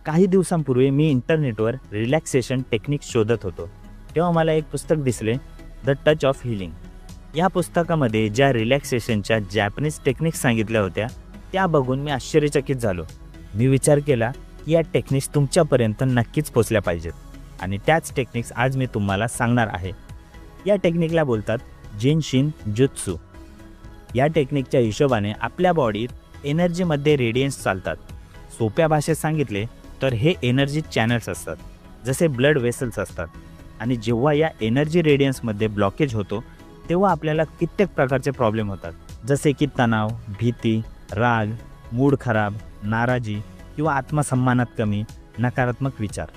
काही दिवसांपूर्वी मी इंटरनेटवर रिलॅक्सेशन टेक्निक शोधत होतो, तेव्हा मला एक पुस्तक दिसले, द टच ऑफ हिलिंग. या पुस्तकामध्ये ज्या रिलॅक्सेशनच्या जॅपनीज टेक्निक्स सांगितल्या होत्या त्या बघून मी आश्चर्यचकित झालो. मी विचार केला की या टेक्निक्स तुमच्यापर्यंत नक्कीच पोचल्या पाहिजेत आणि त्याच टेक्निक्स आज मी तुम्हाला सांगणार आहे. या टेक्निकला बोलतात जिनशिन जुत्सू. या टेक्निकच्या हिशोबाने आपल्या बॉडीत एनर्जीमध्ये रेडियन्स चालतात. सोप्या भाषेत सांगितले तर हे एनर्जी चॅनल्स असतात, जसे ब्लड वेसल्स असतात. आणि जेव्हा या एनर्जी रेडियन्समध्ये ब्लॉकेज होतो तेव्हा आपल्याला कित्येक प्रकारचे प्रॉब्लेम होतात, जसे की तणाव, भीती, राग, मूड खराब, नाराजी किंवा आत्मसन्मानात कमी, नकारात्मक विचार.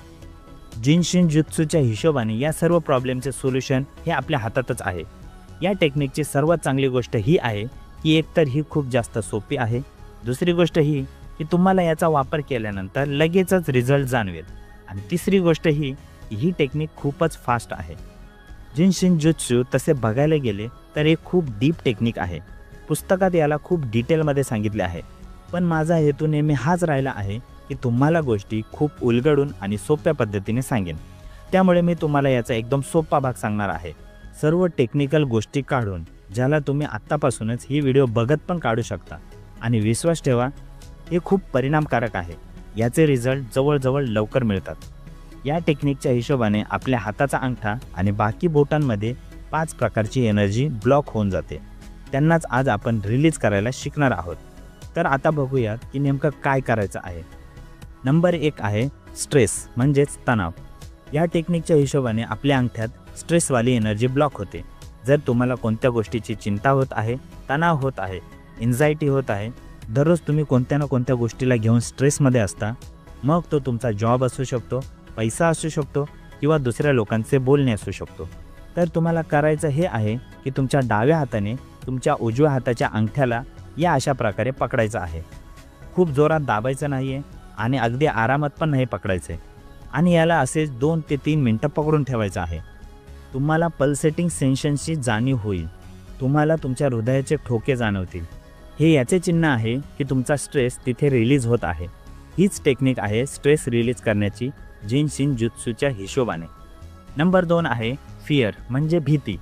जिनशिन जुत्सूच्या हिशोबाने या सर्व प्रॉब्लेमचे सोल्युशन हे आपल्या हातातच आहे. या टेक्निकची सर्वात चांगली गोष्ट ही आहे की एकतर ही खूप जास्त सोपी आहे, दुसरी गोष्ट ही की तुम्हाला याचा वापर केल्यानंतर लगेचच रिझल्ट जाणवेल, आणि तिसरी गोष्ट ही टेक्निक खूपच फास्ट आहे. जिनशिन जुत्सू तसे बघायला गेले तर एक खूप डीप टेक्निक आहे. पुस्तकात याला खूप डिटेलमध्ये सांगितले आहे, पण माझा हेतू नेहमी हाच राहिला आहे की तुम्हाला गोष्टी खूप उलगडून आणि सोप्या पद्धतीने सांगेन. त्यामुळे मी तुम्हाला याचा एकदम सोपा भाग सांगणार आहे, सर्व टेक्निकल गोष्टी काढून, ज्याला तुम्ही आत्तापासूनच ही व्हिडिओ बघत पण काढू शकता. आणि विश्वास ठेवा, हे खूप परिणामकारक आहे. याचे रिझल्ट जवळजवळ लवकर मिळतात. या टेक्निकच्या हिशोबाने आपल्या हाताचा अंगठा आणि बाकी बोटांमध्ये 5 प्रकारची एनर्जी ब्लॉक होऊन जाते. त्यांनाच आज आपण रिलीज करायला शिकणार आहोत. तर आता बघूयात की नेमकं काय करायचं आहे. नंबर 1 आहे स्ट्रेस म्हणजेच तणाव. या टेक्निकच्या हिशोबाने आपल्या अंगठ्यात स्ट्रेसवाली एनर्जी ब्लॉक होते. जर तुम्हाला कोणत्या गोष्टीची चिंता होत आहे, तणाव होत आहे, एन्झायटी होत आहे, दररोज तुम्ही कोणत्या ना कोणत्या गोष्टीला घेऊन स्ट्रेसमध्ये असता, मग तो तुमचा जॉब असू शकतो, पैसा असू शकतो किंवा दुसऱ्या लोकांचे बोलणे असू शकतो, तर तुम्हाला करायचं हे आहे की तुमच्या डाव्या हाताने तुमच्या उजव्या हाताच्या अंगठ्याला या अशा प्रकारे पकडायचं आहे. खूप जोरात दाबायचं नाही आहे आणि अगदी आरामात पण नाही पकडायचं आहे. आणि याला असेच 2 ते 3 मिनटं पकडून ठेवायचं आहे. तुम्हाला पल्सेटिंग सेन्शनची जाणीव होईल. तुम्हाला तुमच्या हृदयाचे ठोके जाणवतील. हे याचे चिन्ह आहे की तुमचा स्ट्रेस तिथे रिलीज होत आहे. हीच टेक्निक आहे स्ट्रेस रिलीज करण्याची जिनशिन जुत्सूच्या हिशोबाने. नंबर 2 आहे फिअर म्हणजे भीती.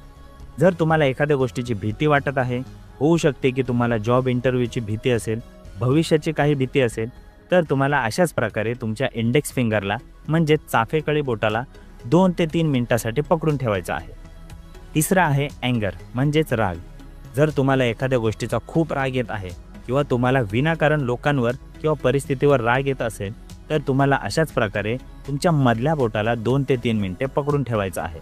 जर तुम्हाला एखाद्या गोष्टीची भीती वाटत आहे, होऊ शकते की तुम्हाला जॉब इंटरव्ह्यूची भीती असेल, भविष्याची काही भीती असेल, तर तुम्हाला अशाच प्रकारे तुमच्या इंडेक्स फिंगरला म्हणजे चाफेकळी बोटाला 2 ते 3 मिनिटासाठी पकडून ठेवायचं आहे. तिसरा आहे अँगर म्हणजेच राग. जर तुम्हाला एखाद्या गोष्टीचा खूप राग येत आहे किंवा तुम्हाला विनाकारण लोकांवर किंवा परिस्थितीवर राग येत असेल, तर तुम्हाला अशाच प्रकारे तुमच्या मधल्या बोटाला 2 ते 3 मिनिटे पकडून ठेवायचं आहे.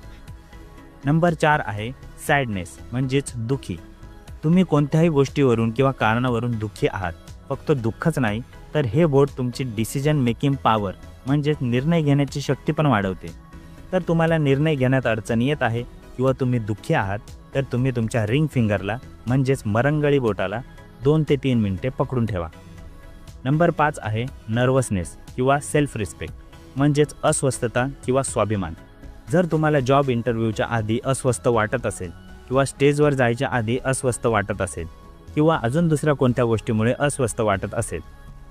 नंबर 4 आहे सॅडनेस म्हणजेच दुःखी. तुम्ही कोणत्याही गोष्टीवरून किंवा कारणावरून दुःखी आहात. फक्त दुःखच नाही, तर हे बोट तुमची डिसिजन मेकिंग पॉवर म्हणजेच निर्णय घेण्याची शक्ती पण वाढवते. तर तुम्हाला निर्णय घेण्यात अडचण येत आहे किंवा तुम्ही दुःखी आहात, तर तुम्ही तुमच्या रिंग फिंगरला म्हणजेच मरंगळी बोटाला 2 ते 3 मिनिटे पकडून ठेवा. नंबर 5 आहे नर्वसनेस किंवा सेल्फ रिस्पेक्ट म्हणजेच अस्वस्थता किंवा स्वाभिमान. जर तुम्हाला जॉब इंटरव्ह्यूच्या आधी अस्वस्थ वाटत असेल किंवा स्टेजवर जायच्या आधी अस्वस्थ वाटत असेल किंवा अजून दुसऱ्या कोणत्या गोष्टीमुळे अस्वस्थ वाटत असेल,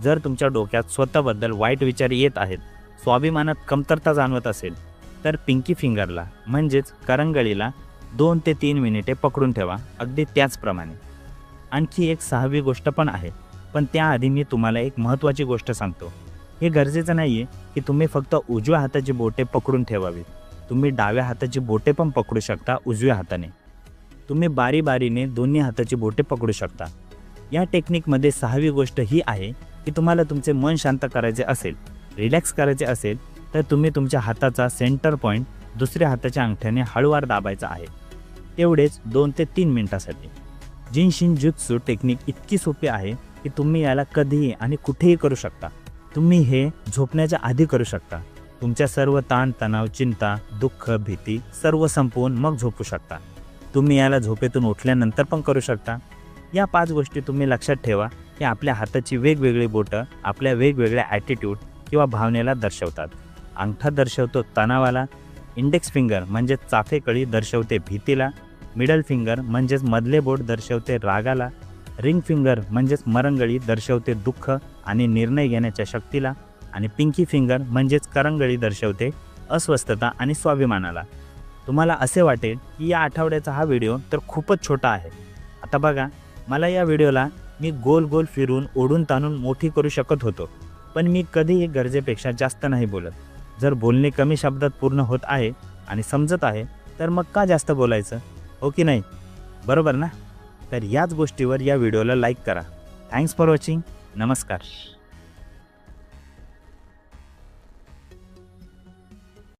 जर तुमच्या डोक्यात स्वतःबद्दल वाईट विचार येत आहेत, स्वाभिमानात कमतरता जाणवत असेल, तर पिंकी फिंगरला म्हणजेच करंगळीला 2 ते 3 मिनिटे पकडून ठेवा, अगदी त्याचप्रमाणे. आणखी एक 6वी गोष्ट पण आहे, पण त्याआधी मी तुम्हाला एक महत्त्वाची गोष्ट सांगतो. हे गरजेचं नाही आहे की तुम्ही फक्त उजव्या हाताची बोटे पकडून ठेवावी. तुम्ही डाव्या हाताची बोटे पण पकडू शकता उजव्या हाताने. तुम्ही बारीबारीने दोन्ही हाताची बोटे पकडू शकता. या टेक्निकमध्ये 6वी गोष्ट ही आहे की तुम्हाला तुमचे मन शांत करायचे असेल, रिलॅक्स करायचे असेल, तर तुम्ही तुमच्या हाताचा सेंटर पॉईंट दुसऱ्या हाताच्या अंगठ्याने हळूवार दाबायचा आहे. तेवढेच 2 ते 3 मिनिटासाठी. जिनशिन जुत्सू टेक्निक इतकी सोपी आहे की तुम्ही याला कधीही आणि कुठेही करू शकता. तुम्ही हे झोपण्याच्या आधी करू शकता. तुमच्या सर्व ताण तणाव, चिंता, दुःख, भीती सर्व संपवून मग झोपू शकता. तुम्ही याला झोपेतून उठल्यानंतर पण करू शकता. या 5 गोष्टी तुम्ही लक्षात ठेवा की आपल्या हाताची वेगवेगळी बोटं आपल्या वेगवेगळ्या ॲटिट्यूड किंवा भावनेला दर्शवतात. अंगठा दर्शवतो तणावाला, इंडेक्स फिंगर म्हणजे चाफेकळी दर्शवते भीतीला, मिडल फिंगर म्हणजेच मधले बोट दर्शवते रागाला, रिंग फिंगर म्हणजेच मरंगळी दर्शवते दुःख आणि निर्णय घेण्याच्या शक्तीला, आणि पिंकी फिंगर म्हणजेच करंगळी दर्शवते अस्वस्थता आणि स्वाभिमानाला. तुम्हाला असे वाटेल की या आठवड्याचा हा व्हिडिओ तर खूपच छोटा आहे. आता बघा, मला या व्हिडिओला मी गोल गोल फिरून ओढून ताणून मोठी करू शकत होतो, पण मी कधीही गरजेपेक्षा जास्त नाही बोलत. जर बोलणे कमी शब्दात पूर्ण होत आहे आणि समजत आहे तर मग का जास्त बोलायचं, हो की नाही? बरोबर ना? तर याच गोष्टीवर या व्हिडिओला लाईक करा. Thanks for watching. नमस्कार.